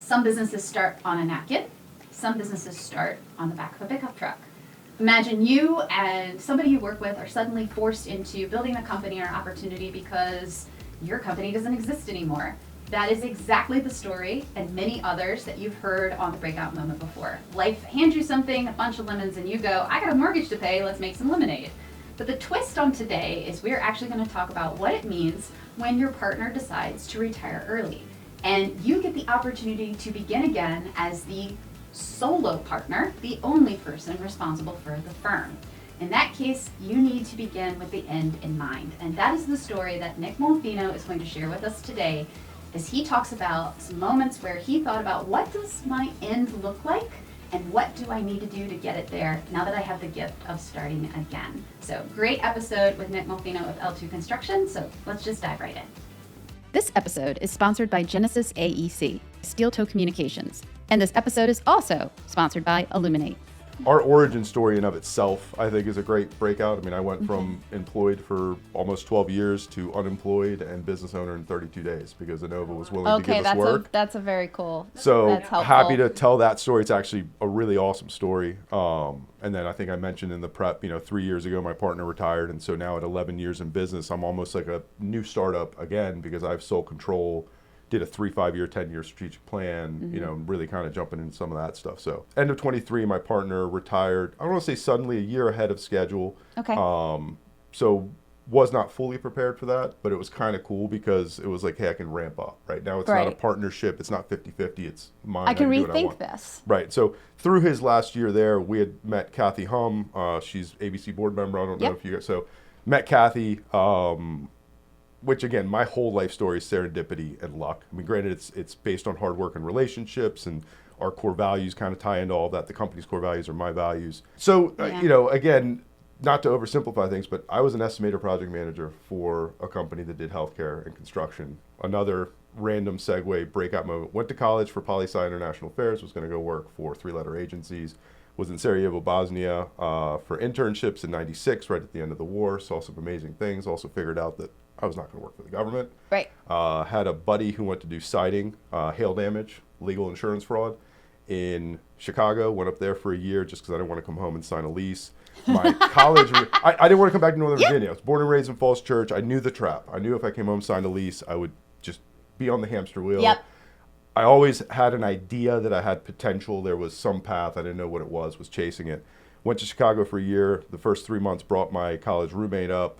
Some businesses start on a napkin. Some businesses start on the back of a pickup truck. Imagine you and somebody you work with are suddenly forced into building a company or opportunity because your company doesn't exist anymore. That is exactly the story and many others that you've heard on the Breakout Moment before. Life hands you something, a bunch of lemons, and you go, I got a mortgage to pay, let's make some lemonade. But the twist on today is we're actually going to talk about what it means when your partner decides to retire early. And you get the opportunity to begin again as the solo partner, the only person responsible for the firm. In that case, you need to begin with the end in mind. And that is the story that Nick Molfino is going to share with us today as he talks about some moments where he thought about what does my end look like and what do I need to do to get it there now that I have the gift of starting again. So great episode with Nick Molfino of L2 Construction. So let's just dive right in. This episode is sponsored by Genesis AEC, Steel Toe Communications. And this episode is also sponsored by Illuminate. Our origin story in of itself, I think, is a great breakout. I mean, I went from employed for almost 12 years to unemployed and business owner in 32 days because Innova was willing to give us work. That's a very cool. So that's happy to tell that story. It's actually a really awesome story. And then I think I mentioned in the prep, 3 years ago, my partner retired. And so now at 11 years in business, I'm almost like a new startup again because I have sole control. Did a 3, 5 year, 10-year strategic plan, really kind of jumping into some of that stuff. So end of 23, my partner retired. I don't want to say suddenly, a year ahead of schedule. Okay. So was not fully prepared for that, but it was kind of cool because it was like, hey, I can ramp up. Right now it's not a partnership. It's not 50-50. It's mine. I can rethink this. Right. So through his last year there, we had met Kathy Hum. She's ABC board member. I don't know if you guys, so met Kathy. Which again, my whole life story is serendipity and luck. I mean, granted, it's based on hard work and relationships, and our core values kind of tie into all of that. The company's core values are my values. So, again, not to oversimplify things, but I was an estimator project manager for a company that did healthcare and construction. Another random segue, breakout moment. Went to college for poli-sci international affairs, was going to go work for 3-letter agencies. Was in Sarajevo, Bosnia for internships in 96, right at the end of the war. Saw some amazing things. Also figured out that I was not going to work for the government. Right. Had a buddy who went to do siding, hail damage, legal insurance fraud in Chicago. Went up there for a year just because I didn't want to come home and sign a lease. My college, I didn't want to come back to Northern Virginia. I was born and raised in Falls Church. I knew the trap. I knew if I came home, signed a lease, I would just be on the hamster wheel. Yep. I always had an idea that I had potential. There was some path. I didn't know what it was chasing it. Went to Chicago for a year. The first 3 months brought my college roommate up.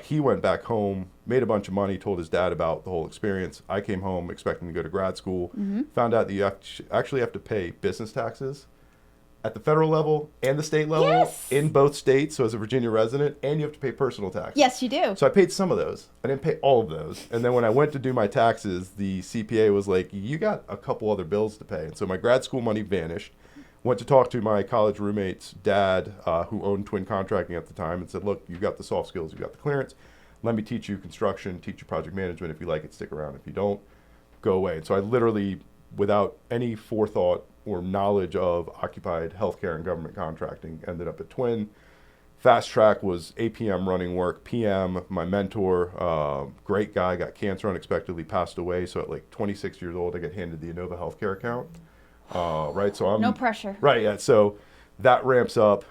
He went back home, made a bunch of money, told his dad about the whole experience. I came home expecting to go to grad school. Found out that you actually have to pay business taxes at the federal level and the state level in both states. So as a Virginia resident, and you have to pay personal taxes. Yes, you do. So I paid some of those. I didn't pay all of those. And then when I went to do my taxes, the CPA was like, you got a couple other bills to pay. And so my grad school money vanished. Went to talk to my college roommate's dad, who owned Twin Contracting at the time, and said, look, you've got the soft skills, you've got the clearance. Let me teach you construction, teach you project management. If you like it, stick around. If you don't, go away. And so I literally, without any forethought or knowledge of occupied healthcare and government contracting, ended up at Twin. Fast track was APM running work, PM, my mentor, great guy, got cancer unexpectedly, passed away. So at like 26 years old, I got handed the Innova healthcare account. Right, so I'm no pressure. Right, yeah. So that ramps up.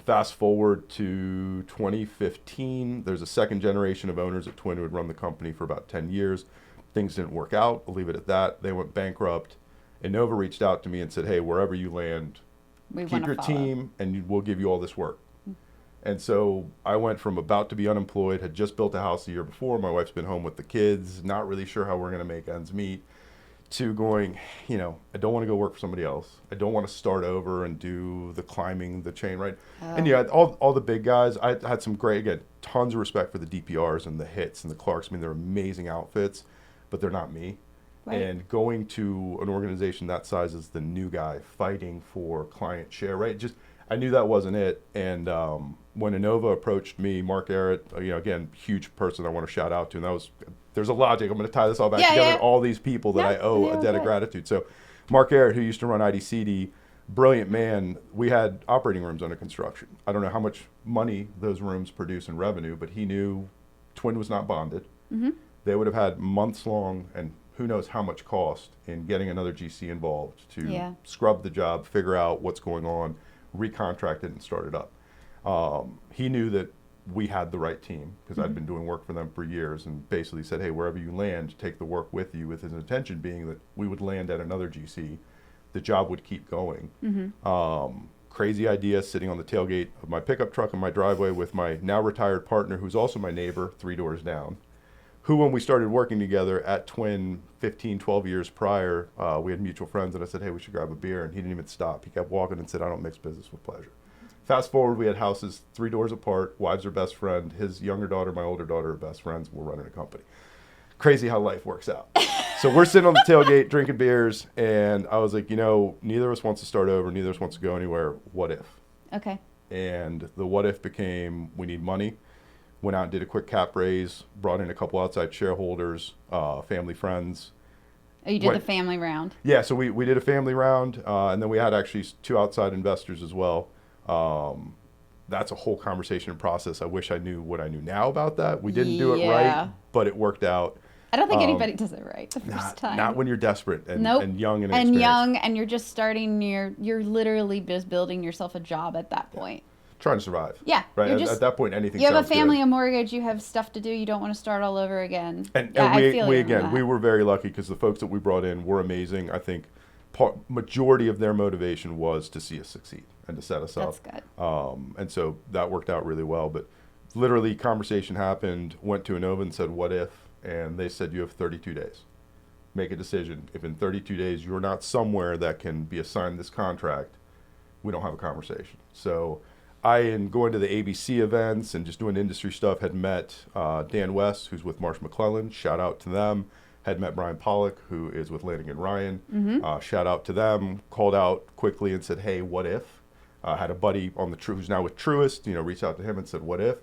Fast forward to 2015. There's a second generation of owners at Twin who had run the company for about 10 years. Things didn't work out. I'll leave it at that. They went bankrupt. Innova reached out to me and said, "Hey, wherever you land, keep your team, and we'll give you all this work." And so I went from about to be unemployed, had just built a house the year before. My wife's been home with the kids, not really sure how we're going to make ends meet, to going, I don't want to go work for somebody else. I don't want to start over and do the climbing the chain, right? And all the big guys, I had some great, again, tons of respect for the DPRs and the Hits and the Clarks. I mean, they're amazing outfits, but they're not me. Right. And going to an organization that size as the new guy fighting for client share, right? I knew that wasn't it. And when Innova approached me, Mark Arrett, again, huge person I want to shout out to, and there's a logic. I'm going to tie this all back together. All these people that I owe a debt of gratitude. So Mark Arrett, who used to run IDCD, brilliant man. We had operating rooms under construction. I don't know how much money those rooms produce in revenue, but he knew Twin was not bonded. Mm-hmm. They would have had months long, and who knows how much cost in getting another GC involved to Yeah. scrub the job, figure out what's going on, recontract it, and start it up. He knew that we had the right team because I'd been doing work for them for years, and basically said, hey, wherever you land, take the work with you, with his intention being that we would land at another GC. The job would keep going. Crazy idea, sitting on the tailgate of my pickup truck in my driveway with my now retired partner, who's also my neighbor 3 doors down, who, when we started working together at Twin 15, 12 years prior, we had mutual friends, and I said, hey, we should grab a beer, and he didn't even stop. He kept walking and said, I don't mix business with pleasure. Fast forward, we had houses 3 doors apart, wives are best friend, his younger daughter, my older daughter are best friends, we're running a company. Crazy how life works out. So we're sitting on the tailgate drinking beers, and I was like, neither of us wants to start over, neither of us wants to go anywhere, what if? Okay. And the what if became, we need money. Went out and did a quick cap raise, brought in a couple outside shareholders, family, friends. Oh, you did the family round. Yeah, so we did a family round, and then we had actually 2 outside investors as well. That's a whole conversation and process. I wish I knew what I knew now about that. We didn't do it right, but it worked out. I don't think anybody does it right the first time. Not when you're desperate and, Nope. and young and And inexperienced. young, and you're just starting, you're literally just building yourself a job at that point. Trying to survive. Yeah. Right. At that point, anything. You have a sounds family, good. a mortgage, you have stuff to do, you don't want to start all over again. And I feel you on that. we were very lucky because the folks that we brought in were amazing. I think majority of their motivation was to see us succeed and to set us up. That's good. And so that worked out really well. But literally, conversation happened. Went to Inova and said, "What if?" And they said, "You have 32 days. Make a decision. If in 32 days you're not somewhere that can be assigned this contract, we don't have a conversation." So I, in going to the ABC events and just doing industry stuff, had met Dan West, who's with Marsh McClellan. Shout out to them. Had met Brian Pollock, who is with Lanigan Ryan. Shout out to them. Called out quickly and said, "Hey, what if?" Had a buddy on the who's now with Truist. Reached out to him and said, "What if?"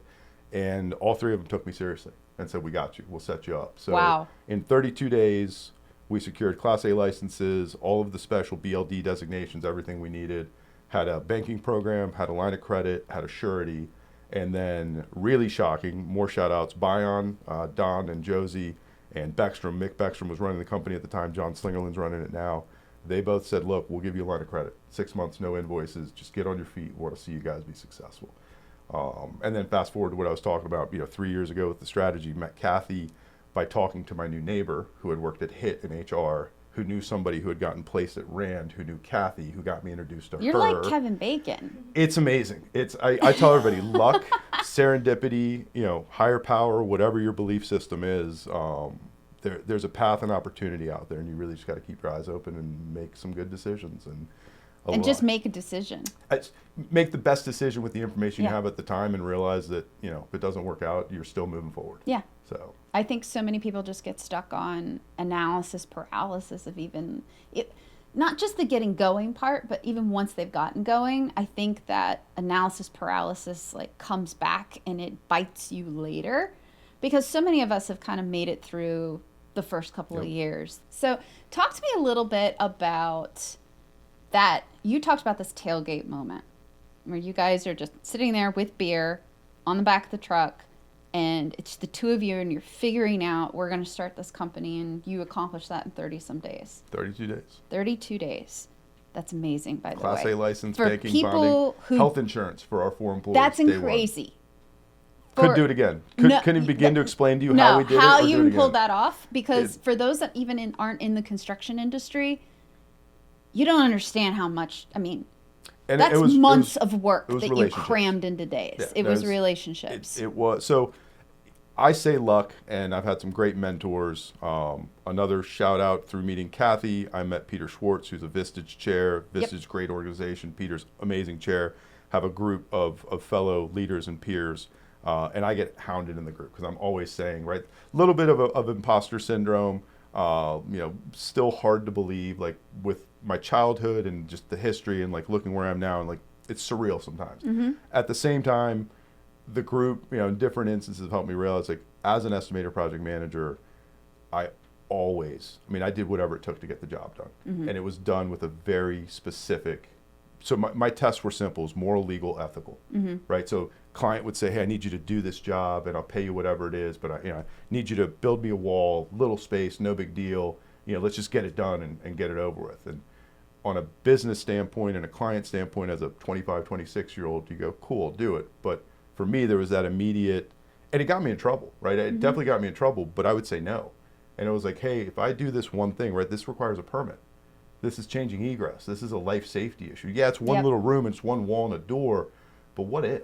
And all 3 of them took me seriously and said, "We got you. We'll set you up." So Wow. in 32 days, we secured Class A licenses, all of the special BLD designations, everything we needed. Had a banking program, had a line of credit, had a surety, and then really shocking, more shout outs, Bion, Don and Josie, and Beckstrom. Mick Beckstrom was running the company at the time, John Slingerland's running it now. They both said, "Look, we'll give you a line of credit, 6 months, no invoices, just get on your feet, we want to see you guys be successful." And then fast forward to what I was talking about, 3 years ago with the strategy, met Kathy by talking to my new neighbor who had worked at HIT in HR, who knew somebody who had gotten placed at Rand, who knew Kathy, who got me introduced to her. You're like Kevin Bacon. It's amazing. I tell everybody, luck, serendipity, higher power, whatever your belief system is, there's a path and opportunity out there, and you really just got to keep your eyes open and make some good decisions. And just make a decision. Make the best decision with the information you Yeah. have at the time, and realize that, if it doesn't work out, you're still moving forward. Yeah. So I think so many people just get stuck on analysis paralysis of even it, not just the getting going part, but even once they've gotten going, I think that analysis paralysis comes back and it bites you later, because so many of us have kind of made it through the first couple of years. So talk to me a little bit about that. You talked about this tailgate moment where you guys are just sitting there with beer on the back of the truck, and it's the 2 of you, and you're figuring out, we're going to start this company, and you accomplish that in 30 some days. 32 days. 32 days. That's amazing, by the way. Class A license, For banking, people bonding, health insurance for our 4 employees. That's day one. crazy. Couldn't do it again. Couldn't begin to explain to you how we did it. How or do you it even pulled again. that off, because for those that even aren't in the construction industry, you don't understand how much, And that's months of work that you relationships. crammed into days. Yeah, it was relationships. It was. So I say luck, and I've had some great mentors. Another shout out through meeting Kathy. I met Peter Schwartz, who's a Vistage chair. Vistage, great organization. Peter's amazing chair. Have a group of fellow leaders and peers. And I get hounded in the group because I'm always saying, right, a little bit of imposter syndrome, still hard to believe, with my childhood and just the history and looking where I am now, and it's surreal sometimes. Mm-hmm. At the same time, the group, in different instances have helped me realize, as an estimator project manager, I did whatever it took to get the job done. Mm-hmm. And it was done with a very specific, so my tests were simple: it was moral, legal, ethical, right? So client would say, "Hey, I need you to do this job, and I'll pay you whatever it is, but I need you to build me a wall, little space, no big deal. let's just get it done and get it over with. And on a business standpoint and a client standpoint, as a 25, 26-year-old, you go, cool, do it. But for me, there was that immediate, and it got me in trouble, right? It definitely got me in trouble, but I would say no. And it was like, hey, if I do this one thing, right, this requires a permit. This is changing egress. This is a life safety issue. Yeah, it's one little room, it's one wall and a door, but what if,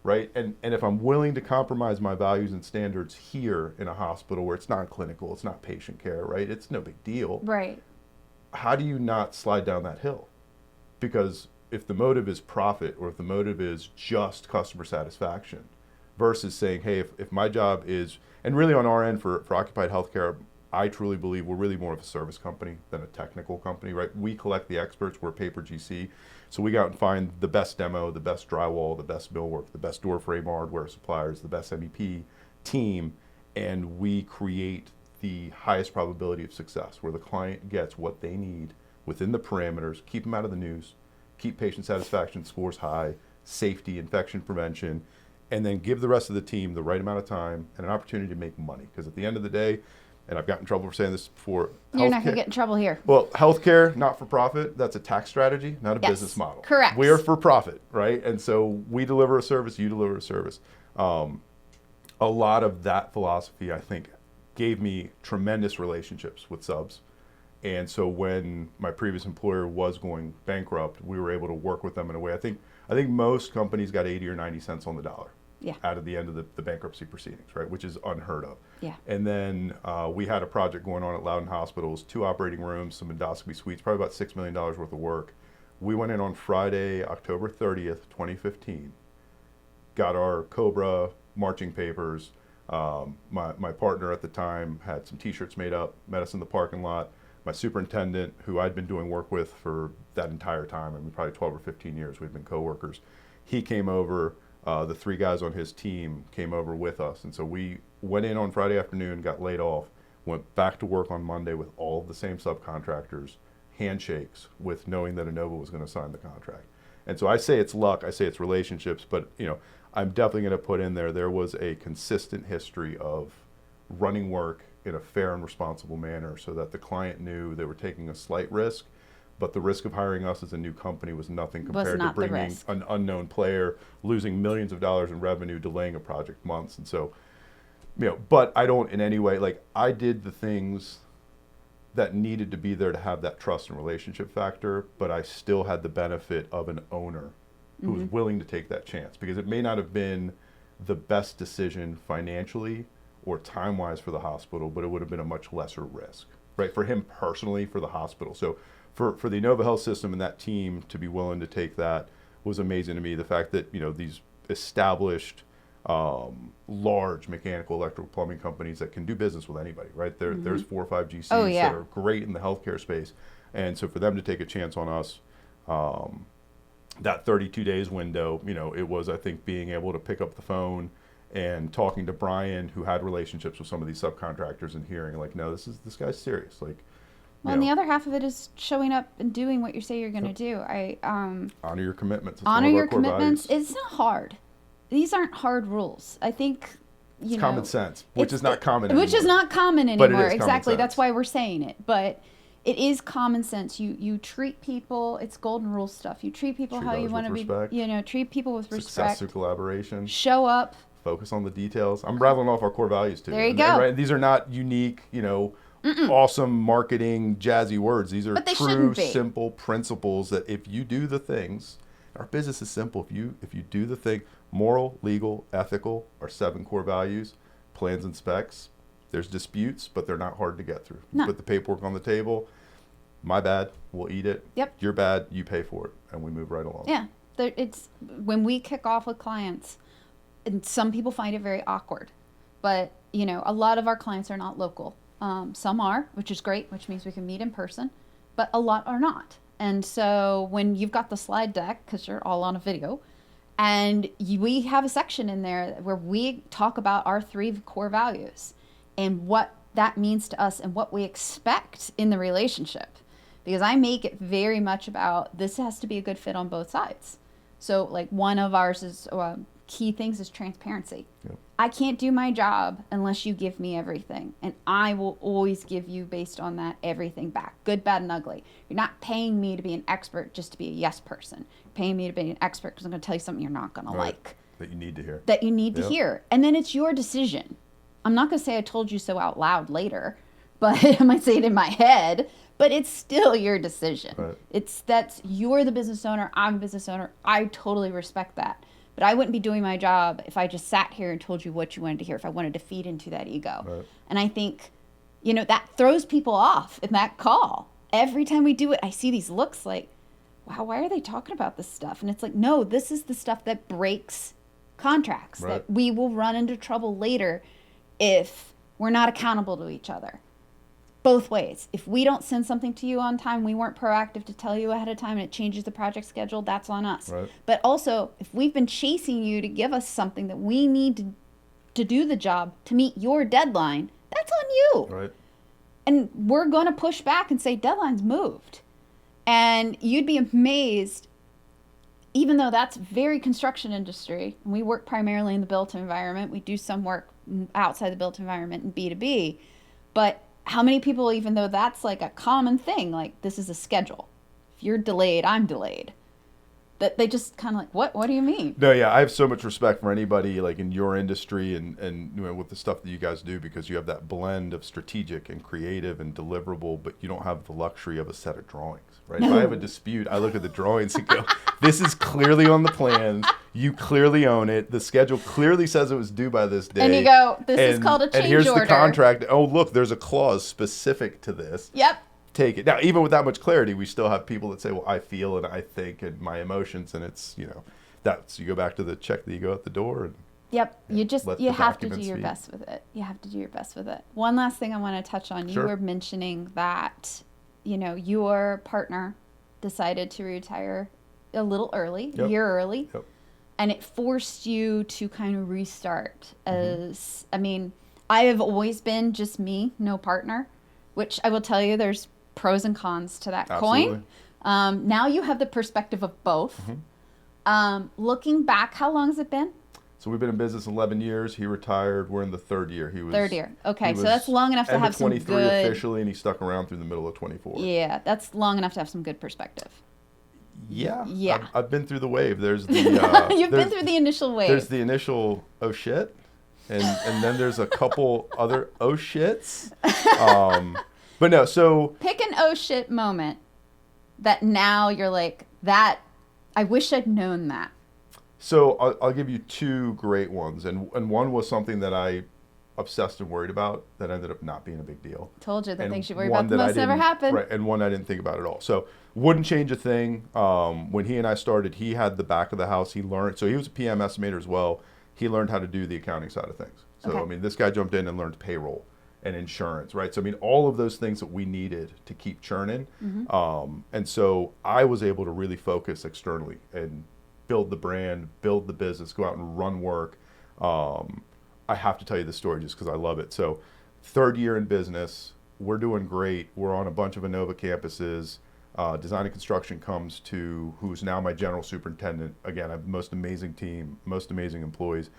right? And if I'm willing to compromise my values and standards here in a hospital where it's not clinical, it's not patient care, right? It's no big deal. Right. How do you not slide down that hill? Because if the motive is profit, or if the motive is just customer satisfaction, versus saying, hey, if my job is, and really on our end for Occupied Healthcare, I truly believe we're really more of a service company than a technical company, right? We collect the experts, we're paper GC. So we go out and find the best demo, the best drywall, the best millwork, the best door frame hardware suppliers, the best MEP team, and we create the highest probability of success, where the client gets what they need within the parameters, keep them out of the news, keep patient satisfaction scores high, safety, infection prevention, and then give the rest of the team the right amount of time and an opportunity to make money. Because at the end of the day, and I've gotten in trouble for saying this before, You're not going to get in trouble here. Well, healthcare, not for profit, that's a tax strategy, not a business model. Correct. We are for profit, right? And so we deliver a service, you deliver a service. A lot of that philosophy, I think, gave me tremendous relationships with subs. And so when my previous employer was going bankrupt, we were able to work with them in a way. I think most companies got 80 or 90 cents on the dollar out of the end of the bankruptcy proceedings, right? Which is unheard of. Yeah. And then we had a project going on at Loudoun Hospitals, 2 operating rooms, some endoscopy suites, probably about $6 million worth of work. We went in on Friday, October 30th, 2015, got our COBRA marching papers. My partner at the time had some t-shirts made up, met us in the parking lot. My superintendent, who I'd been doing work with for that entire time, I mean, probably 12 or 15 years, we've been coworkers. He came over, the 3 guys on his team came over with us. And so we went in on Friday afternoon, got laid off, went back to work on Monday with all of the same subcontractors, handshakes, with knowing that Inova was going to sign the contract. And so I say it's luck, I say it's relationships, but I'm definitely going to put in there was a consistent history of running work in a fair and responsible manner, so that the client knew they were taking a slight risk, but the risk of hiring us as a new company was nothing compared to bringing an unknown player, losing millions of dollars in revenue, delaying a project months. And so, but I don't in any way, like, I did the things that needed to be there to have that trust and relationship factor, but I still had the benefit of an owner who was willing to take that chance, because it may not have been the best decision financially or time-wise for the hospital, but it would have been a much lesser risk, right? For him personally, for the hospital. So for the Inova Health System and that team to be willing to take that was amazing to me. The fact that, these established, large mechanical, electrical, plumbing companies that can do business with anybody, right? There's 4 or 5 GCs that are great in the healthcare space. And so for them to take a chance on us, that 32 days window, it was, I think, being able to pick up the phone and talking to Brian, who had relationships with some of these subcontractors, and hearing like, no, this guy's serious. Like, well, and the other half of it is showing up and doing what you say you're going to do. Honor your commitments. It's honor your commitments. It's not hard. These aren't hard rules. I think it's common sense, which is not common anymore. Which is not common anymore. Exactly. That's why we're saying it. But it is common sense. You treat people. It's golden rule stuff. You treat people how you want to be. Treat people with respect. Success through collaboration. Show up. Focus on the details. I'm rattling off our core values too. There you go. Right? These are not unique, awesome marketing, jazzy words. These are true, simple principles that if you do the things, our business is simple. If you do the thing, moral, legal, ethical are 7 core values. Plans and specs. There's disputes, but they're not hard to get through. No. Put the paperwork on the table. My bad, we'll eat it. Yep. Your bad, you pay for it, and we move right along. Yeah. It's when we kick off with clients, and some people find it very awkward, but a lot of our clients are not local. Some are, which is great, which means we can meet in person, but a lot are not. And so when you've got the slide deck, because you're all on a video, and we have a section in there where we talk about our 3 core values and what that means to us and what we expect in the relationship. Because I make it very much about, this has to be a good fit on both sides. So like one of ours is key things is transparency. Yep. I can't do my job unless you give me everything. And I will always give you, based on that, everything back. Good, bad, and ugly. You're not paying me to be an expert just to be a yes person. You're paying me to be an expert because I'm going to tell you something you're not going to like. That you need to hear. That you need to hear. And then it's your decision. I'm not going to say I told you so out loud later, but I might say it in my head, but it's still your decision. Right. You're the business owner. I'm a business owner. I totally respect that. But I wouldn't be doing my job if I just sat here and told you what you wanted to hear, if I wanted to feed into that ego. Right. And I think, that throws people off in that call. Every time we do it, I see these looks like, wow, why are they talking about this stuff? And it's like, no, this is the stuff that breaks contracts, right. that we will run into trouble later if we're not accountable to each other. Both ways. If we don't send something to you on time, we weren't proactive to tell you ahead of time, and it changes the project schedule, that's on us. Right. But also, if we've been chasing you to give us something that we need to do the job to meet your deadline, that's on you. Right. And we're going to push back and say, deadline's moved. And you'd be amazed, even though that's very construction industry, and we work primarily in the built environment, we do some work outside the built environment in B2B, but how many people, even though that's like a common thing, like this is a schedule. If you're delayed, I'm delayed. That they just kind of like, what do you mean? No, yeah, I have so much respect for anybody like in your industry and with the stuff that you guys do, because you have that blend of strategic and creative and deliverable, but you don't have the luxury of a set of drawings, right? No. If I have a dispute, I look at the drawings and go, this is clearly on the plans. You clearly own it. The schedule clearly says it was due by this day. And you go, this is called a change order. And here's the contract. Oh, look, there's a clause specific to this. Yep. Take it. Now, even with that much clarity, we still have people that say, well, I feel and I think and my emotions, and it's, that's, you go back to the check the ego at the door. And yep. You have to do your speak. best with it. You have to do your best with it. One last thing I want to touch on. Sure. You were mentioning that, your partner decided to retire a little early, a year early. Yep. And it forced you to kind of restart I have always been just me, no partner, which I will tell you there's pros and cons to that Absolutely. coin. Now you have the perspective of both. Looking back, how long has it been? So we've been in business 11 years. He retired. We're in the third year. Third year. Okay, so that's long enough to have some good... 23 officially, and he stuck around through the middle of 24. Yeah, that's long enough to have some good perspective. Yeah. I've been through the wave. There's the... You've been through the initial wave. There's the initial, oh shit. And then there's a couple other oh shits. But no, so... Pick an oh shit moment that now you're like, that, I wish I'd known that. So I'll give you two great ones. And one was something that I obsessed and worried about that ended up not being a big deal. Told you the And things you worry about the most never happen. Right, and one I didn't think about at all. So wouldn't change a thing. When he and I started, he had the back of the house. He learned, so he was a PM estimator as well. He learned how to do the accounting side of things. So, Okay. this guy jumped in and learned payroll and insurance, right? So, all of those things that we needed to keep churning. And so I was able to really focus externally and build the brand, build the business, go out and run work. I have to tell you this story just because I love it. So third year in business, we're doing great. We're on a bunch of Innova campuses. Design and construction comes to who's now my general superintendent. Again, I have the most amazing team, most amazing employees.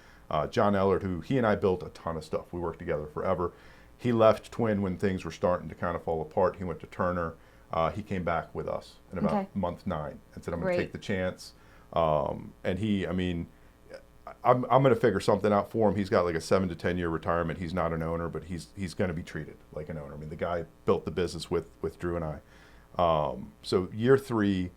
John Ellert, who he and I built a ton of stuff. We worked together forever. He left Twin when things were starting to kind of fall apart. He went to Turner. He came back with us in about month 9 and said, I'm going to take the chance. And he, I'm going to figure something out for him. He's got like a 7 to 10 year retirement. He's not an owner, but he's going to be treated like an owner. The guy built the business with Drew and I. So year 3,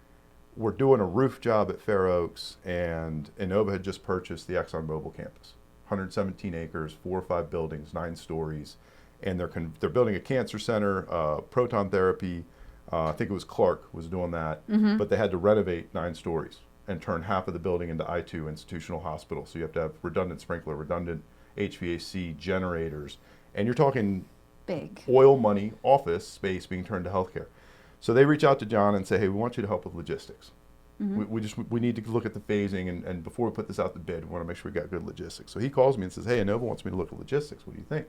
we're doing a roof job at Fair Oaks, and Innova had just purchased the ExxonMobil campus, 117 acres, 4 or 5 buildings, 9 stories, and they're building a cancer center, proton therapy. I think it was Clark was doing that, but they had to renovate 9 stories and turn half of the building into I2 institutional hospital. So you have to have redundant sprinkler, redundant HVAC, generators, and you're talking Big oil money, office space being turned to healthcare. So they reach out to John and say, hey, we want you to help with logistics. We need to look at the phasing, and before we put this out to bid, we want to make sure we got good logistics. So he calls me and says, hey, Innova wants me to look at logistics. What do you think?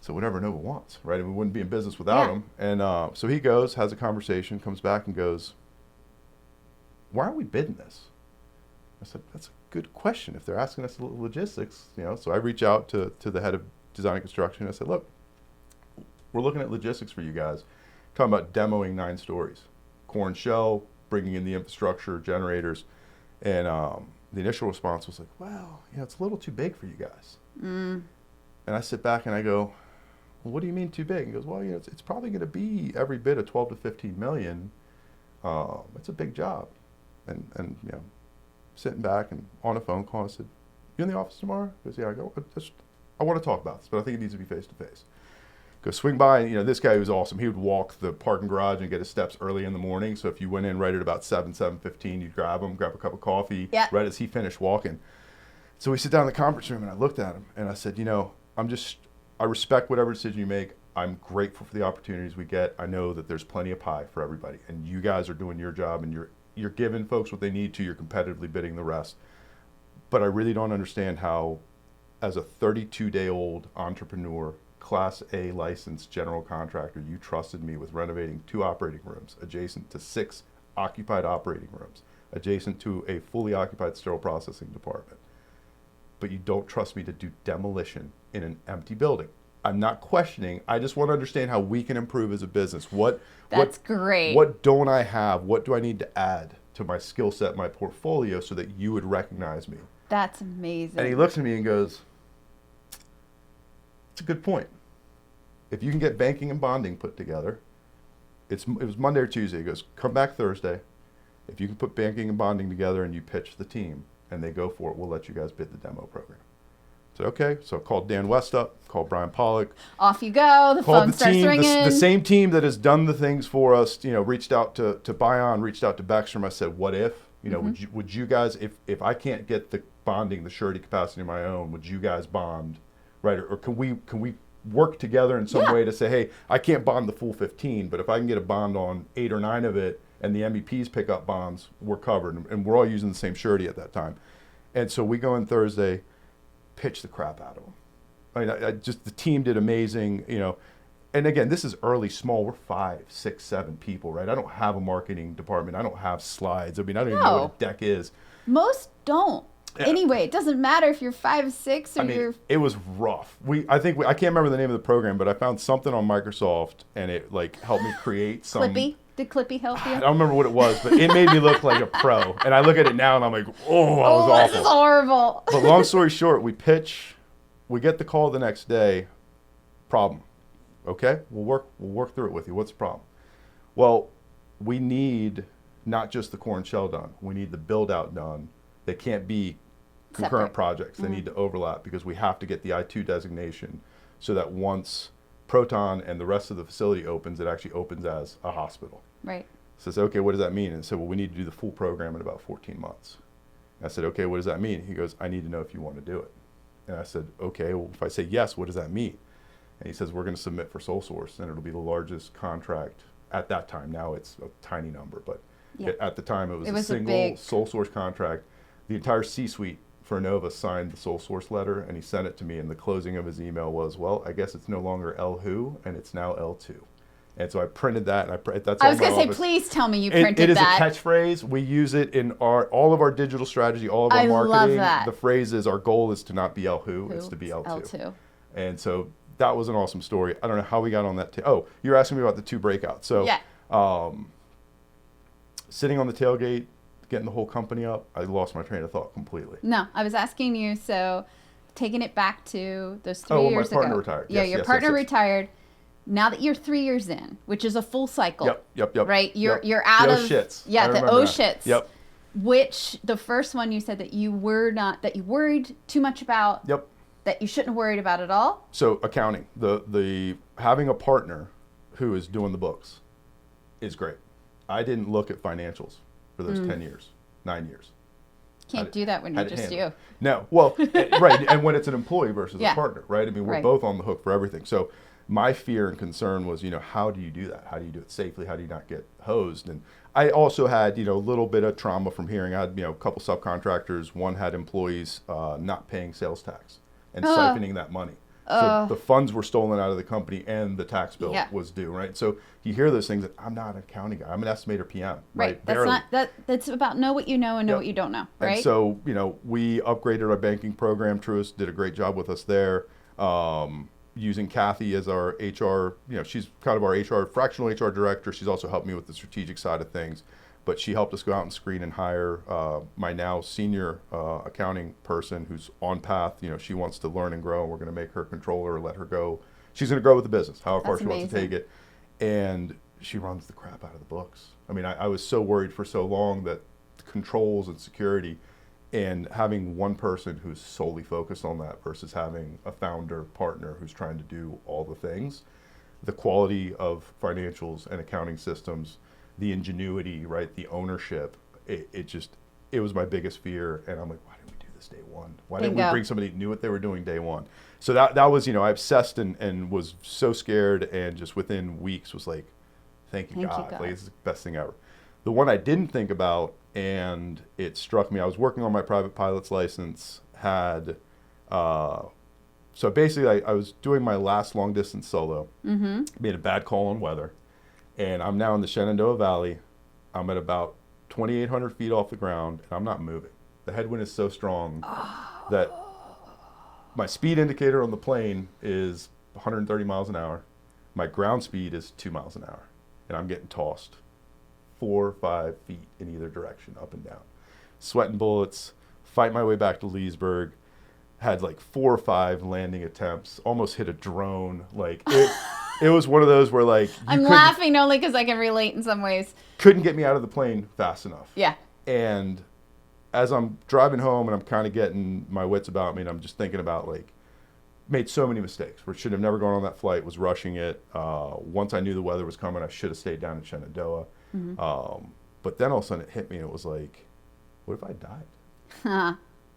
So whatever Innova wants, right? And we wouldn't be in business without him. And so he goes, has a conversation, comes back and goes, why aren't we bidding this? I said, that's a good question. If they're asking us logistics, so I reach out to the head of design and construction. I said, look, we're looking at logistics for you guys. Talking about demoing 9 stories, core and shell, bringing in the infrastructure, generators, and the initial response was like, well, it's a little too big for you guys. And I sit back and I go, well, what do you mean too big? He goes, well, it's probably going to be every bit of 12 to 15 million. It's a big job. And sitting back and on a phone call, I said, you in the office tomorrow? He goes, yeah. I go, I want to talk about this, but I think it needs to be face to face. Go swing by, and this guy was awesome. He would walk the parking garage and get his steps early in the morning. So if you went in right at about 7:15, you'd grab him, grab a cup of coffee, right as he finished walking. So we sit down in the conference room, and I looked at him, and I said, I respect whatever decision you make. I'm grateful for the opportunities we get. I know that there's plenty of pie for everybody, and you guys are doing your job, and you're giving folks what they need to. You're competitively bidding the rest. But I really don't understand how, as a 32-day-old entrepreneur, Class A licensed general contractor, you trusted me with renovating 2 operating rooms adjacent to 6 occupied operating rooms, adjacent to a fully occupied sterile processing department. But you don't trust me to do demolition in an empty building. I'm not questioning. I just want to understand how we can improve as a business. That's great. What don't I have? What do I need to add to my skill set, my portfolio, so that you would recognize me? That's amazing. And he looks at me and goes, it's a good point. If you can get banking and bonding put together, it was Monday or Tuesday. He goes, come back Thursday. If you can put banking and bonding together and you pitch the team and they go for it, we'll let you guys bid the demo program. I said, okay. So I called Dan West up, called Brian Pollock. Off you go. The phone starts ringing. The same team that has done the things for us, reached out to Bion, reached out to Beckstrom. I said, what if, would you guys, if I can't get the bonding, the surety capacity of my own, would you guys bond, right? Or can we work together in some way to say, hey, I can't bond the full 15, but if I can get a bond on 8 or 9 of it and the MEPs pick up bonds, we're covered. And we're all using the same surety at that time. And so we go in Thursday, pitch the crap out of them. I mean, the team did amazing, And again, this is early, small. We're 5, 6, 7 people, right? I don't have a marketing department. I don't have slides. I mean, I don't even know what a deck is. Most don't. Yeah. Anyway, it doesn't matter if you're 5, 6, or you're... It was rough. I can't remember the name of the program, but I found something on Microsoft, and it helped me create some... Clippy? Did Clippy help you? I don't remember what it was, but it made me look like a pro. And I look at it now, and I'm like, oh, that was awful. This is horrible. But long story short, we pitch. We get the call the next day. Problem. Okay, we'll work through it with you. What's the problem? Well, we need not just the core and shell done. We need the build out done. They can't be concurrent projects. They need to overlap because we have to get the I2 designation so that once Proton and the rest of the facility opens, it actually opens as a hospital. Right. So I said, okay, what does that mean? And I said, well, we need to do the full program in about 14 months. And I said, okay, what does that mean? He goes, I need to know if you want to do it. And I said, okay, well, if I say yes, what does that mean? And he says, we're going to submit for sole source, and it'll be the largest contract at that time. Now it's a tiny number, but at the time it was a single sole source contract. The entire C-suite for Inova signed the sole source letter, and he sent it to me, and the closing of his email was, well, I guess it's no longer L-who, and it's now L2. And so I printed that, and that's I was going to say, please tell me you printed that. It is a catchphrase. We use it in all of our digital strategy, all of our marketing. I love that. The phrase is, our goal is to not be L-who, it's to be L2. And so that was an awesome story. I don't know how we got on that. You're asking me about the 2 breakouts. So sitting on the tailgate, getting the whole company up, I lost my train of thought completely. No, I was asking you, so taking it back to those 3 years ago. My partner retired. Yeah, your partner retired. Now that you're 3 years in, which is a full cycle. Yep. Right? You're out of shits. Yeah, the shits. Yep. Which the first one you said that you worried too much about. Yep. That you shouldn't have worried about at all. So accounting, the having a partner who is doing the books is great. I didn't look at financials for those 10 years, 9 years. Can't do that when you're just you. No, well, right, and when it's an employee versus a partner, right? I mean, we're both on the hook for everything. So my fear and concern was, how do you do that? How do you do it safely? How do you not get hosed? And I also had, a little bit of trauma from hearing. I had, a couple subcontractors. One had employees not paying sales tax and siphoning that money. So the funds were stolen out of the company and the tax bill Yeah. was due, right? So you hear those things that I'm not an accounting guy. I'm an estimator PM, right? That's Barely. not that's about know what you know and know Yep. what you don't know, right? And so, we upgraded our banking program. Truist did a great job with us there. Using Kathy as our HR, she's kind of our fractional HR director. She's also helped me with the strategic side of things. But she helped us go out and screen and hire my now senior accounting person who's on path. She wants to learn and grow, and we're going to make her controller, let her go. She's going to grow with the business, however far That's she wants to amazing. take it. And she runs the crap out of the books. I mean, I was so worried for so long that controls and security, and having one person who's solely focused on that versus having a founder partner who's trying to do all the things, the quality of financials and accounting systems, the ingenuity, right, the ownership, it was my biggest fear. And I'm like, why didn't we do this day one? Why didn't we Bingo. bring somebody who knew what they were doing day one? So that was, I obsessed and was so scared, and just within weeks was like, thank you, God. Like, this is the best thing ever. The one I didn't think about, and it struck me, I was working on my private pilot's license, so basically I was doing my last long distance solo, made a bad call on weather, and I'm now in the Shenandoah Valley. I'm at about 2,800 feet off the ground, and I'm not moving. The headwind is so strong that my speed indicator on the plane is 130 miles an hour. My ground speed is 2 miles an hour, and I'm getting tossed 4 or 5 feet in either direction, up and down. Sweating bullets, fight my way back to Leesburg. Had like 4 or 5 landing attempts, almost hit a drone. Like it was one of those where like I'm laughing only because I can relate in some ways. couldn't get me out of the plane fast enough. Yeah. And as I'm driving home and I'm kind of getting my wits about me, and I'm just thinking about like, made so many mistakes where should have never gone on that flight, was rushing it. Once I knew the weather was coming, I should have stayed down in Shenandoah. But then all of a sudden it hit me, and it was like, what if I died?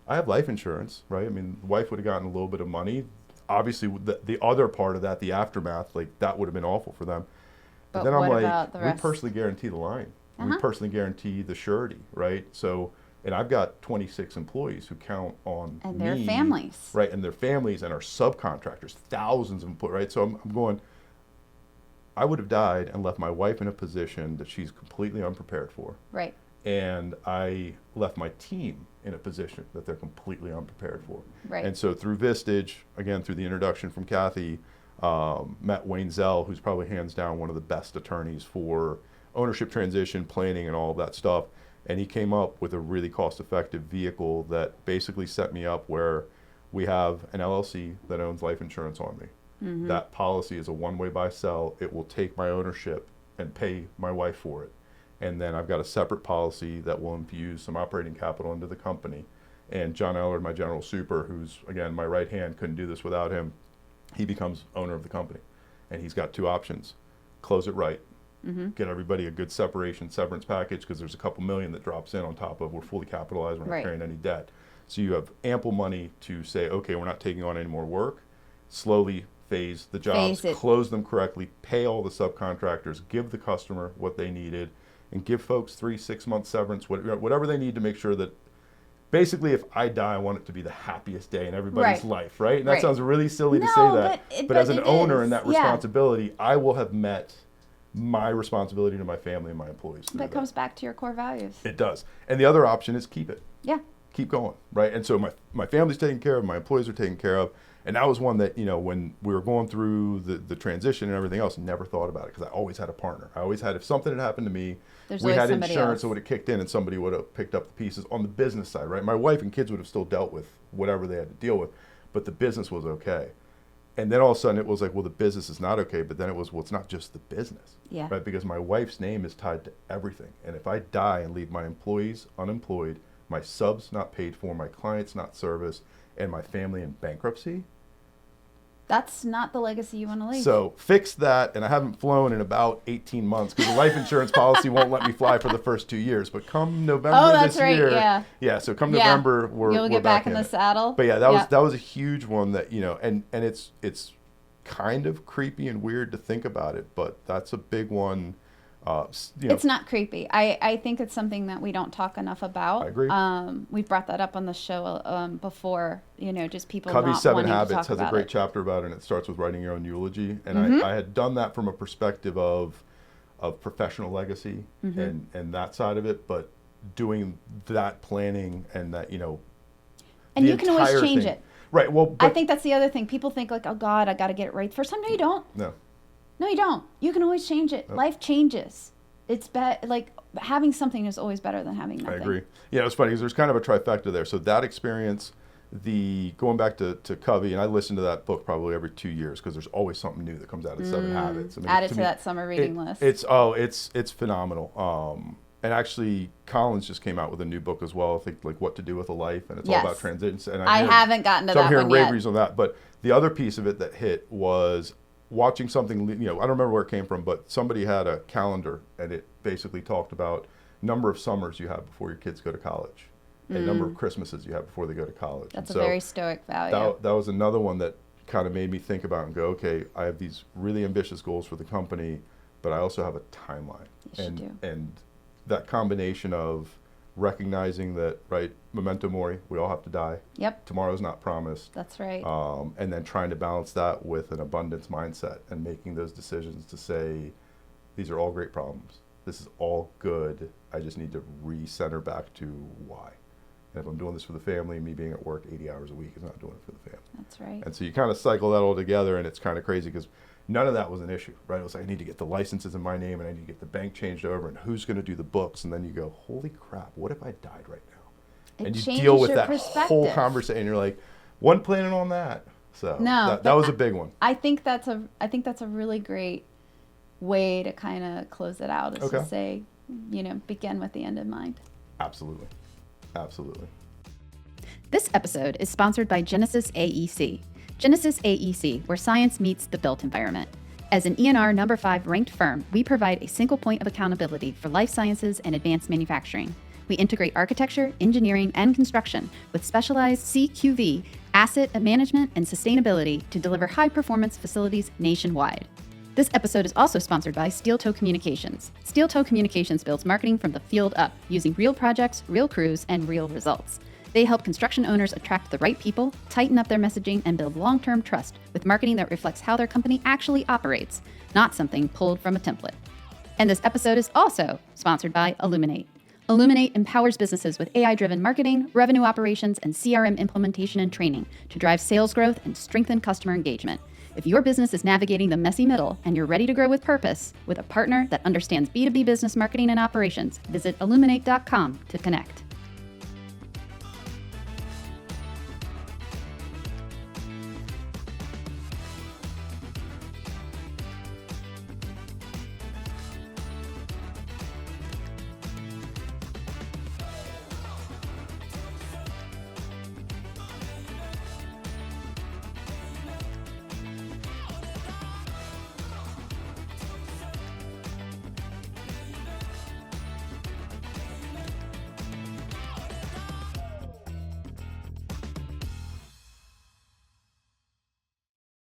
I have life insurance, right? I mean, the wife would have gotten a little bit of money. Obviously, the other part of that, the aftermath, like that would have been awful for them. But then I'm what like, about the we rest? personally guarantee the line. We personally guarantee the surety, right? So, and I've got 26 employees who count on And me, their families. right? And their families and our subcontractors, thousands of employees, right? So I'm going, I would have died and left my wife in a position that she's completely unprepared for. Right. And I left my team in a position that they're completely unprepared for. Right. And so through Vistage, again, through the introduction from Kathy, met Wayne Zell, who's probably hands down one of the best attorneys for ownership transition, planning, and all of that stuff. And he came up with a really cost-effective vehicle that basically set me up where we have an LLC that owns life insurance on me. That policy is a one-way buy-sell. It will take my ownership and pay my wife for it. And then I've got a separate policy that will infuse some operating capital into the company. And John Ellard, my general super, who's, again, my right hand, couldn't do this without him, he becomes owner of the company. And he's got 2 options. Close it right. Get everybody a good severance package, because there's a couple million that drops in on top of, we're fully capitalized, we're not carrying any debt. So you have ample money to say, okay, we're not taking on any more work. Slowly phase the jobs, close them correctly, pay all the subcontractors, give the customer what they needed, and give folks 3-6 month severance, whatever they need to make sure that, basically, if I die, I want it to be the happiest day in everybody's life, right? And that sounds really silly to say that, but as an owner in that responsibility, I will have met my responsibility to my family and my employees. That comes back to your core values. It does. And the other option is keep it. Yeah. Keep going, right? And so my family's taken care of, my employees are taken care of. And that was one that, when we were going through the transition and everything else, never thought about it, because I always had a partner. I always had, if something had happened to me, we had insurance that would have kicked in and somebody would have picked up the pieces on the business side, right? My wife and kids would have still dealt with whatever they had to deal with, but the business was okay. And then all of a sudden it was like, well, the business is not okay, but then it was, well, it's not just the business, right? Because my wife's name is tied to everything. And if I die and leave my employees unemployed, my subs not paid for, my clients not serviced, and my family in bankruptcy, that's not the legacy you want to leave. So fix that, and I haven't flown in about 18 months because the life insurance policy won't let me fly for the first 2 years. But come November this year, so come November you'll get back in the saddle. But yeah, that was a huge one that, and it's kind of creepy and weird to think about it, but that's a big one. It's not creepy. I think it's something that we don't talk enough about. I agree. We've brought that up on the show before, just people Covey's not 7 wanting to Habits talk has a about great it. chapter about it, and it starts with writing your own eulogy. And I had done that from a perspective of professional legacy and that side of it, but doing that planning and that, And the you can always entire change thing. it. Right. Well, I but, think that's the other thing. People think like, oh God, I got to get it right the first time. No, you don't. no. No, you don't. You can always change it. Nope. Life changes. It's like having something is always better than having nothing. I agree. Yeah, it was funny because there's kind of a trifecta there. So that experience, going back to Covey, and I listen to that book probably every 2 years because there's always something new that comes out of 7 Habits. I mean, Add it to that summer reading list. It's phenomenal. And actually, Collins just came out with a new book as well. I think like What to Do with a Life, and it's all about transitions. And I haven't gotten to that one yet. I'm hearing rave reviews on that. But the other piece of it that hit was watching something. I don't remember where it came from, but somebody had a calendar, and it basically talked about number of summers you have before your kids go to college, and number of Christmases you have before they go to college. That's and a very stoic value. That was another one that kind of made me think about and go, okay, I have these really ambitious goals for the company, but I also have a timeline. Yes, you do. And that combination of recognizing that, right, memento mori, we all have to die. Yep. Tomorrow's not promised. That's right. And then trying to balance that with an abundance mindset and making those decisions to say, these are all great problems. This is all good. I just need to recenter back to why. And if I'm doing this for the family, me being at work 80 hours a week is not doing it for the family. That's right. And so you kind of cycle that all together, and it's kind of crazy because none of that was an issue, right? It was like, I need to get the licenses in my name, and I need to get the bank changed over, and who's going to do the books? And then you go, holy crap, what if I died right now? It And you changes deal with your that perspective. whole conversation. You're like, wasn't planning on that. So No, that was a big one. I think that's a really great way to kind of close it out, is to say, begin with the end in mind. Absolutely. Absolutely. This episode is sponsored by Genesis AEC. Genesis AEC, where science meets the built environment. As an ENR number 5 ranked firm, we provide a single point of accountability for life sciences and advanced manufacturing. We integrate architecture, engineering, and construction with specialized CQV, asset management, and sustainability to deliver high-performance facilities nationwide. This episode is also sponsored by Steel Toe Communications. Steel Toe Communications builds marketing from the field up, using real projects, real crews, and real results. They help construction owners attract the right people, tighten up their messaging, and build long-term trust with marketing that reflects how their company actually operates, not something pulled from a template. And this episode is also sponsored by Illuminate. Illuminate empowers businesses with AI-driven marketing, revenue operations, and CRM implementation and training to drive sales growth and strengthen customer engagement. If your business is navigating the messy middle and you're ready to grow with purpose, with a partner that understands B2B business marketing and operations, visit illuminate.com to connect.